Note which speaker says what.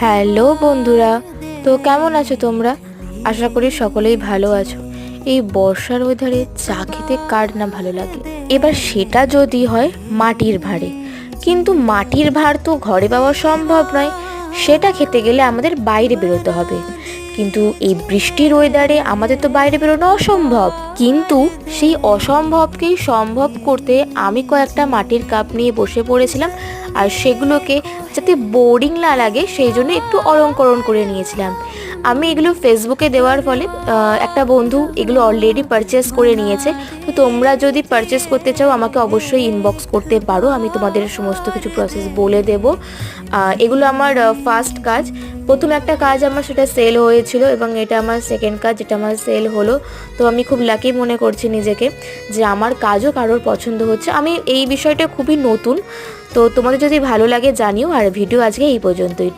Speaker 1: Hello বন্ধুরা, তো কেমন আছো তোমরা? আশা করি সকলেই ভালো আছো। এই বর্ষার ওয়েদারে চা খেতে কার না ভালো লাগে। এবার সেটা যদি হয় মাটির ভাঁড়ে, কিন্তু মাটির ভাঁড় তো ঘরে পাওয়া সম্ভব নয়, সেটা খেতে গেলে আমাদের বাইরে বেরোতে হবে। কিন্তু এই বৃষ্টির ওয়েদারে আমাদের তো বাইরে বেরোনো অসম্ভব, কিন্তু সেই অসম্ভবকেই সম্ভব করতে আমি কয়েকটা মাটির কাপ নিয়ে বসে পড়েছিলাম, আর সেগুলোকে যাতে বোরিং না লাগে সেই জন্য একটু অলংকরণ করে নিয়েছিলাম। আমি এগুলো ফেসবুকে দেওয়ার ফলে একটা বন্ধু এগুলো অলরেডি পারচেস করে নিয়েছে। তো তোমরা যদি পারচেস করতে চাও আমাকে অবশ্যই ইনবক্স করতে পারো, আমি তোমাদের সমস্ত কিছু প্রসেস বলে দেব। এগুলো আমার ফার্স্ট কাজ। প্রথম একটা কাজ আমার সেটা সেল হয়েছিল, এবং এটা আমার সেকেন্ড কাজ যেটা আমার সেল হলো। তো আমি খুব লাকি মনে করছি নিজেকে যে আমার কাজও কারোর পছন্দ হচ্ছে। আমি এই বিষয়টা খুবই নতুন। তো তোমাদের যদি ভালো লাগে জানিও, আর ভিডিও আজকে এই পর্যন্তই।